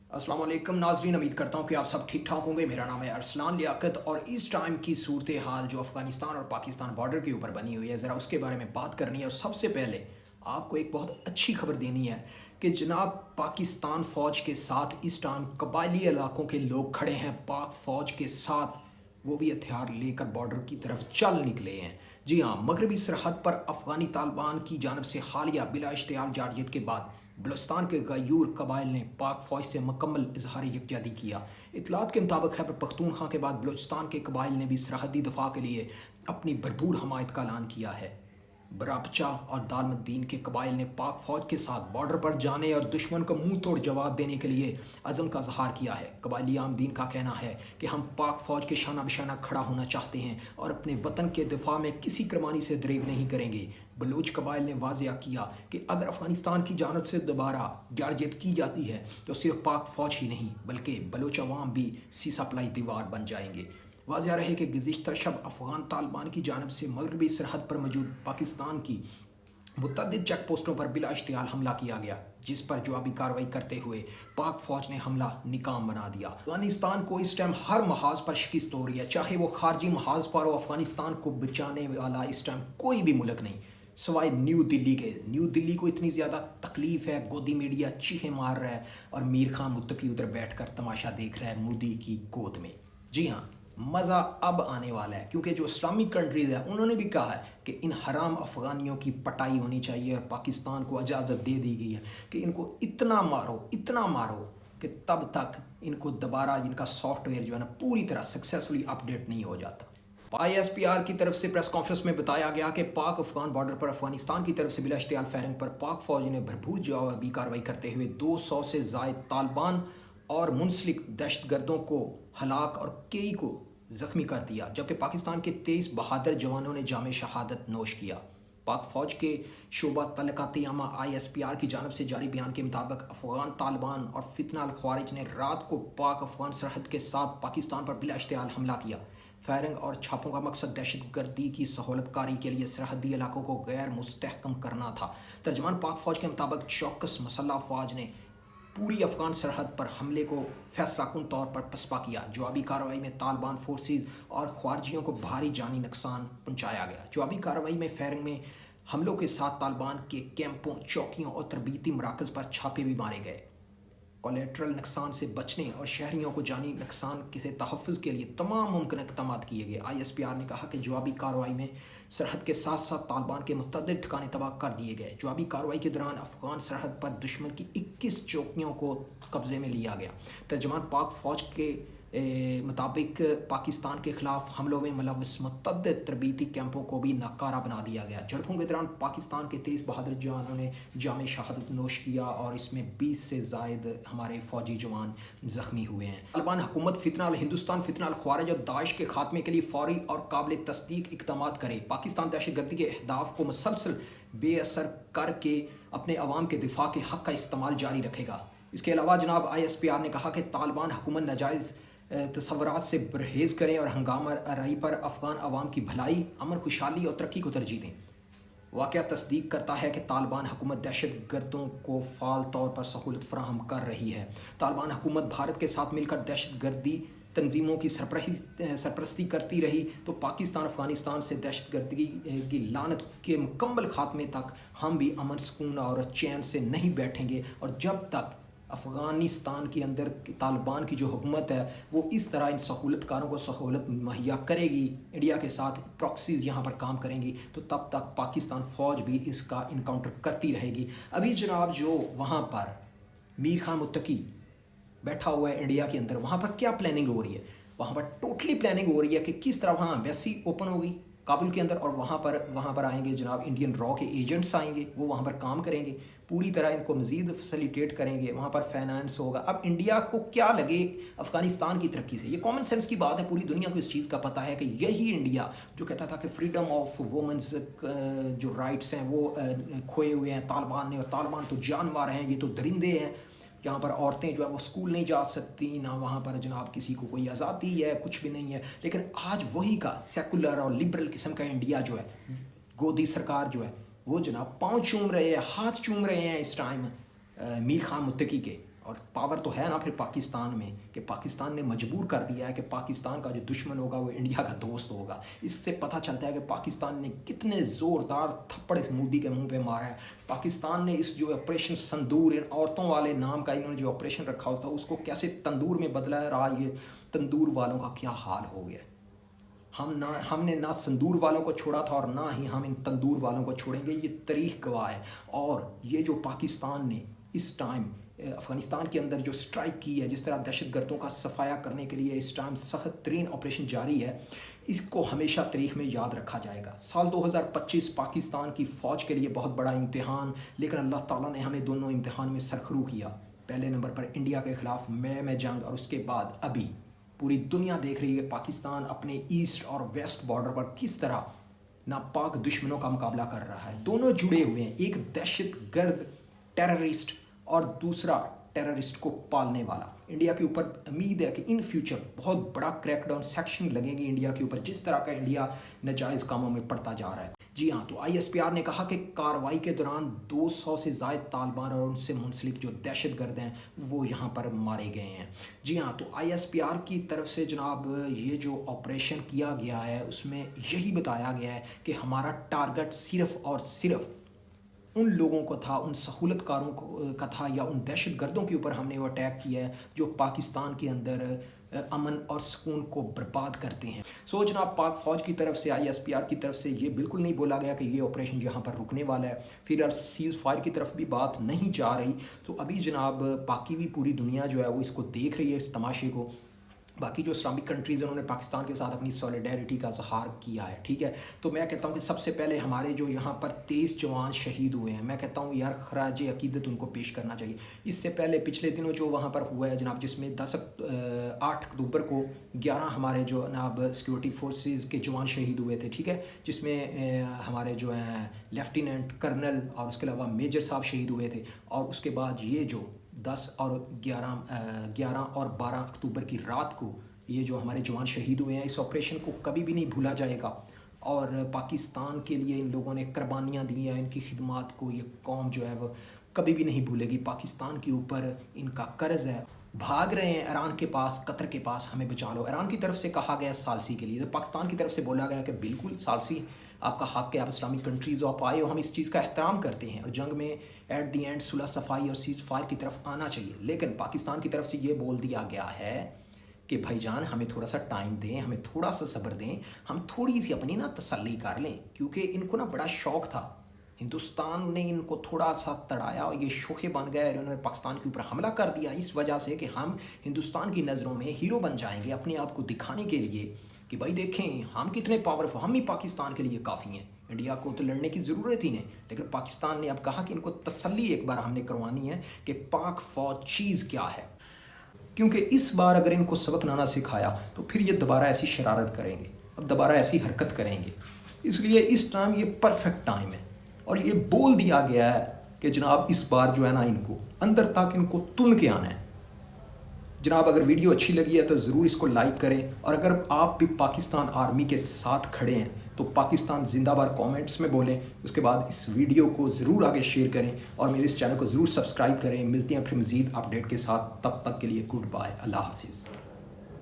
अस्सलाम वालेकुम नाजरीन, उम्मीद करता हूँ कि आप सब ठीक ठाक होंगे। मेरा नाम है अरसलान लियाकत और इस टाइम की सूरत हाल जो अफ़गानिस्तान और पाकिस्तान बॉर्डर के ऊपर बनी हुई है, ज़रा उसके बारे में बात करनी है। और सबसे पहले आपको एक बहुत अच्छी खबर देनी है कि जनाब पाकिस्तान फ़ौज के साथ इस टाइम कबायली इलाकों के लोग खड़े हैं। पाक फ़ौज के साथ वो भी हथियार लेकर बॉर्डर की तरफ चल निकले हैं। जी हाँ, मगरबी सरहद पर अफ़गानी तालिबान की जानब से हालिया बिला इश्तियाल जारजियत के बाद बलूचिस्तान के गयूर कबाइल ने पाक फ़ौज से मुकम्मल इजहार यकजहती किया। इतलात के मुताबिक खैबर पख्तूनख्वा के बाद बलूचिस्तान के कबाइल ने भी सरहदी दफा के लिए अपनी भरपूर हमायत का ऐलान किया है। बराबचा और दालमुद्दीन के कबाइल ने पाक फ़ौज के साथ बॉर्डर पर जाने और दुश्मन को मुंह तोड़ जवाब देने के लिए अज़म का इज़हार किया है। कबायली आमदीन का कहना है कि हम पाक फ़ौज के शाना बिशाना खड़ा होना चाहते हैं और अपने वतन के दिफा में किसी कुर्बानी से दरेग नहीं करेंगे। बलूच कबाइल ने वाज़िया किया कि अगर अफ़गानिस्तान की जानब से दोबारा जारजियत की जाती है तो सिर्फ पाक फ़ौज ही नहीं बल्कि बलूच अवाम भी सीसा पलाई दीवार बन जाएंगे। वाज़िया रहे कि गुज़िश्ता शब अफ़गान तालिबान की जानब से मगरबी सरहद पर मौजूद पाकिस्तान की मुतअद्दिद चेक पोस्टों पर बिला इश्तियाल हमला किया गया, जिस पर जवाबी कार्रवाई करते हुए पाक फ़ौज ने हमला निकाम बना दिया। अफ़गानिस्तान को इस टाइम हर महाज पर शिकस्त हो रही है, चाहे वो खारजी महाज पर हो। अफ़गानिस्तान को बचाने वाला इस टाइम कोई भी मुल्क नहीं सवाए न्यू दिल्ली के। न्यू दिल्ली को इतनी ज़्यादा तकलीफ़ है, गोदी मीडिया चीखें मार रहा है और मीर खान मुत्तकी उधर बैठ कर तमाशा देख रहा है मोदी की गोद में। जी हाँ, मज़ा अब आने वाला है, क्योंकि जो इस्लामिक कंट्रीज़ है उन्होंने भी कहा है कि इन हराम अफ़गानियों की पटाई होनी चाहिए और पाकिस्तान को इजाज़त दे दी गई है कि इनको इतना मारो कि तब तक इनको दोबारा इनका सॉफ्टवेयर जो है ना पूरी तरह सक्सेसफुली अपडेट नहीं हो जाता। ISPR की तरफ से प्रेस कॉन्फ्रेंस में बताया गया कि पाक अफ़गान बॉर्डर पर अफ़गानिस्तान की तरफ से बिला इश्तियाल फायरिंग पर पाक फ़ौज ने भरपूर जवाबी कार्रवाई करते हुए 200 से ज़ायद तालिबान और मुंसलिक दहशतगर्दों को हलाक और कई को ज़ख्मी कर दिया, जबकि पाकिस्तान के 23 बहादुर जवानों ने जाम शहादत नोश किया। पाक फ़ौज के शोबा तलकातियामा ISPR की जानब से जारी बयान के मुताबिक अफ़गान तालिबान और फितना अल ख्वारिज ने रात को पाक अफ़गान सरहद के साथ पाकिस्तान पर बिला इश्तियाल हमला किया। फायरिंग और छापों का मकसद दहशत गर्दी की सहूलतकारी के लिए सरहदी इलाकों को गैर मुस्तहकम करना था। तर्जमान पाक फ़ौज के मुताबिक चौकस मसल्ह अफवाज ने पूरी अफ़गान सरहद पर हमले को फैसलाकुन तौर पर पसपा किया। जवाबी कार्रवाई में तालिबान फोर्सेज और ख्वारजियों को भारी जानी नुकसान पहुँचाया गया। जवाबी कार्रवाई में फायरिंग में हमलों के साथ तालिबान के कैंपों, चौकियों और तरबीती मराकज़ पर छापे भी मारे गए। कोलेट्रल नुकसान से बचने और शहरियों को जानी नुकसान से तहफ़्फ़ुज़ के लिए तमाम मुमकिन इक़दाम किए गए। ISPR ने कहा कि जवाबी कार्रवाई में सरहद के साथ साथ तालिबान के मुतअद्दिद ठिकाने तबाह कर दिए गए। जवाबी कार्रवाई के दौरान अफ़गान सरहद पर दुश्मन की 21 चौकियों को कब्ज़े में लिया गया। तर्जमान पाक फ़ौज के मुताबिक पाकिस्तान के ख़िलाफ़ हमलों में मुलव्वस मुतअद्दिद तरबीती कैंपों को भी नाकारा बना दिया गया। झड़पों के दौरान पाकिस्तान के 23 बहादुर जवानों ने जाम शहादत नोश किया और इसमें 20 से ज़ायद हमारे फ़ौजी जवान ज़ख्मी हुए हैं। तालिबान हुकूमत फितना अल हिंदुस्तान, फितना अल ख्वारिज और दाइश के खात्मे के लिए फ़ौरी और काबिल तस्दीक इक़दाम करे। पाकिस्तान दहशतगर्दी के अहदाफ को मुसलसल बेअसर करके अपने अवाम के दिफा के हक़ का इस्तेमाल जारी रखेगा। इसके अलावा जनाब ISPR ने कहा कि तालिबान हुकूमत नाजायज़ तसव्वुरात से परहेज़ करें और हंगामा आराई पर अफ़गान अवाम की भलाई, अमन, खुशहाली और तरक्की को तरजीह दें। वाक़या तस्दीक करता है कि तालिबान हुकूमत दहशत गर्दों को फ़ाल तौर पर सहूलत फराहम कर रही है। तालिबान हुकूमत भारत के साथ मिलकर दहशत गर्दी तंजीमों की सरपरस्ती करती रही तो पाकिस्तान अफ़गानिस्तान से दहशत गर्दी की लानत के मुकम्मल ख़ात्मे तक हम भी अमन, सुकून और चैन से नहीं बैठेंगे। और जब तक अफ़गानिस्तान के अंदर तालिबान की जो हुकूमत है वो इस तरह इन सहूलतकारों को सहूलत मुहैया करेगी, इंडिया के साथ प्रॉक्सीज़ यहाँ पर काम करेंगी, तो तब तक पाकिस्तान फ़ौज भी इसका इनकाउंटर करती रहेगी। अभी जनाब जो वहाँ पर मीर खान मुत्तकी बैठा हुआ है इंडिया के अंदर, वहाँ पर क्या प्लानिंग हो रही है? वहाँ पर टोटली प्लानिंग हो रही है कि किस तरह वहाँ एम्बेसी ओपन होगी काबुल के अंदर और वहाँ पर आएंगे जनाब इंडियन रॉ के एजेंट्स आएंगे, वो वहाँ पर काम करेंगे, पूरी तरह इनको मज़ीद फैसिलिटेट करेंगे। वहाँ पर फाइनेंस होगा। अब इंडिया को क्या लगे अफ़गानिस्तान की तरक्की से? ये कॉमन सेंस की बात है, पूरी दुनिया को इस चीज़ का पता है कि यही इंडिया जो कहता था कि फ्रीडम ऑफ वुमेंस जो राइट्स हैं वो खोए हुए हैं तालिबान ने, और तालिबान तो जानवर हैं, ये तो दरिंदे हैं, यहाँ पर औरतें जो है वो स्कूल नहीं जा सकती, ना वहाँ पर जनाब किसी को कोई आज़ादी है, कुछ भी नहीं है। लेकिन आज वही का सेकुलर और लिबरल किस्म का इंडिया जो है, गोदी सरकार जो है वो जनाब पाँव चूम रहे हैं, हाथ चूम रहे हैं इस टाइम मीर खान मुत्तकी के। اور پاور تو ہے نا پھر پاکستان میں کہ پاکستان نے مجبور کر دیا ہے کہ پاکستان کا جو دشمن ہوگا وہ انڈیا کا دوست ہوگا. اس سے پتہ چلتا ہے کہ پاکستان نے کتنے زوردار تھپڑ اس مودی کے منہ پہ مارا ہے. پاکستان نے اس جو آپریشن سندور ان عورتوں والے نام کا انہوں نے جو آپریشن رکھا ہوتا اس کو کیسے تندور میں بدلا ہے. رہا یہ تندور والوں کا کیا حال ہو گیا. ہم نے نہ سندور والوں کو چھوڑا تھا اور نہ ہی ہم ان تندور والوں کو چھوڑیں گے. یہ تاریخ گواہ ہے. اور یہ جو پاکستان نے اس ٹائم افغانستان کے اندر جو سٹرائک کی ہے، جس طرح دہشت گردوں کا صفایا کرنے کے لیے اس ٹائم سخت ترین آپریشن جاری ہے، اس کو ہمیشہ تاریخ میں یاد رکھا جائے گا. سال 2025 پاکستان کی فوج کے لیے بہت بڑا امتحان، لیکن اللہ تعالیٰ نے ہمیں دونوں امتحان میں سرخرو کیا. پہلے نمبر پر انڈیا کے خلاف میں جنگ، اور اس کے بعد ابھی پوری دنیا دیکھ رہی ہے پاکستان اپنے ایسٹ اور ویسٹ بارڈر پر کس طرح ناپاک دشمنوں کا مقابلہ کر رہا ہے. دونوں جڑے ہوئے ہیں، ایک دہشت گرد ٹیررسٹ اور دوسرا ٹیررسٹ کو پالنے والا. انڈیا کے اوپر امید ہے کہ ان فیوچر بہت بڑا کریک ڈاؤن سیکشن لگیں گے انڈیا کے اوپر، جس طرح کا انڈیا ناجائز کاموں میں پڑتا جا رہا ہے. جی ہاں، تو ISPR نے کہا کہ کارروائی کے دوران 200 سے زائد طالبان اور ان سے منسلک جو دہشت گرد ہیں وہ یہاں پر مارے گئے ہیں. جی ہاں، تو ISPR کی طرف سے جناب یہ جو آپریشن کیا گیا ہے اس میں یہی بتایا گیا ہے کہ ہمارا ٹارگٹ صرف اور صرف ان لوگوں کو تھا، ان سہولت کاروں کا تھا، یا ان دہشت گردوں کے اوپر ہم نے وہ اٹیک کیا ہے جو پاکستان کے اندر امن اور سکون کو برباد کرتے ہیں. سو جناب پاک فوج کی طرف سے ISPR کی طرف سے یہ بالکل نہیں بولا گیا کہ یہ آپریشن یہاں پر رکنے والا ہے. پھر سیز فائر کی طرف بھی بات نہیں جا رہی. تو ابھی جناب باقی بھی پوری دنیا جو ہے وہ اس کو دیکھ رہی ہے، اس تماشے کو. باقی جو اسلامک کنٹریز ہیں انہوں نے پاکستان کے ساتھ اپنی سولیڈیرٹی کا اظہار کیا ہے. ٹھیک ہے، تو میں کہتا ہوں کہ سب سے پہلے ہمارے جو یہاں پر 23 جوان شہید ہوئے ہیں، میں کہتا ہوں یار خراج عقیدت ان کو پیش کرنا چاہیے. اس سے پہلے پچھلے دنوں جو وہاں پر ہوا ہے جناب، جس میں 8 اکتوبر کو 11 ہمارے جو جناب سیکورٹی فورسز کے جوان شہید ہوئے تھے. ٹھیک ہے، جس میں ہمارے جو ہیں لیفٹیننٹ کرنل اور اس کے علاوہ میجر صاحب شہید ہوئے تھے. اور اس کے بعد یہ جو 10 اور 11 اور 12 اکتوبر کی رات کو یہ جو ہمارے جوان شہید ہوئے ہیں، اس آپریشن کو کبھی بھی نہیں بھولا جائے گا. اور پاکستان کے لیے ان لوگوں نے قربانیاں دی ہیں، ان کی خدمات کو یہ قوم جو ہے وہ کبھی بھی نہیں بھولے گی. پاکستان کے اوپر ان کا قرض ہے. بھاگ رہے ہیں ایران کے پاس، قطر کے پاس، ہمیں بچا لو. ایران کی طرف سے کہا گیا ثالثی کے لیے، پاکستان کی طرف سے بولا گیا کہ بالکل ثالثی آپ کا حق ہے، آپ اسلامک کنٹریز ہو، آپ آئے ہو، ہم اس چیز کا احترام کرتے ہیں اور جنگ میں ایٹ دی اینڈ صلح صفائی اور سیز فائر کی طرف آنا چاہیے. لیکن پاکستان کی طرف سے یہ بول دیا گیا ہے کہ بھائی جان ہمیں تھوڑا سا ٹائم دیں، ہمیں تھوڑا سا صبر دیں، ہم تھوڑی سی اپنی تسلی کر لیں. کیونکہ ان کو بڑا شوق تھا، ہندوستان نے ان کو تھوڑا سا تڑایا اور یہ شوخے بن گئے اور انہوں نے پاکستان کے اوپر حملہ کر دیا اس وجہ سے کہ ہم ہندوستان کی نظروں میں ہیرو بن جائیں گے، اپنے آپ کو دکھانے کے لیے کہ بھائی دیکھیں ہم کتنے پاورفل، ہم ہی پاکستان کے لیے کافی ہیں. انڈیا کو تو لڑنے کی ضرورت ہی نہیں. لیکن پاکستان نے اب کہا کہ ان کو تسلی ایک بار ہم نے کروانی ہے کہ پاک فوج چیز کیا ہے. کیونکہ اس بار اگر ان کو سبق نہ سکھایا تو پھر یہ دوبارہ ایسی شرارت کریں گے، اب دوبارہ ایسی حرکت کریں گے. اس لیے اس ٹائم یہ پرفیکٹ ٹائم ہے. اور یہ بول دیا گیا ہے کہ جناب اس بار جو ہے نا ان کو اندر تک ان کو تن کے آنا ہے. جناب اگر ویڈیو اچھی لگی ہے تو ضرور اس کو لائک کریں، اور اگر آپ بھی پاکستان آرمی کے ساتھ کھڑے ہیں تو پاکستان زندہ باد کامنٹس میں بولیں. اس کے بعد اس ویڈیو کو ضرور آگے شیئر کریں اور میرے اس چینل کو ضرور سبسکرائب کریں. ملتے ہیں پھر مزید اپڈیٹ کے ساتھ، تب تک کے لیے گڈ بائے، اللہ حافظ.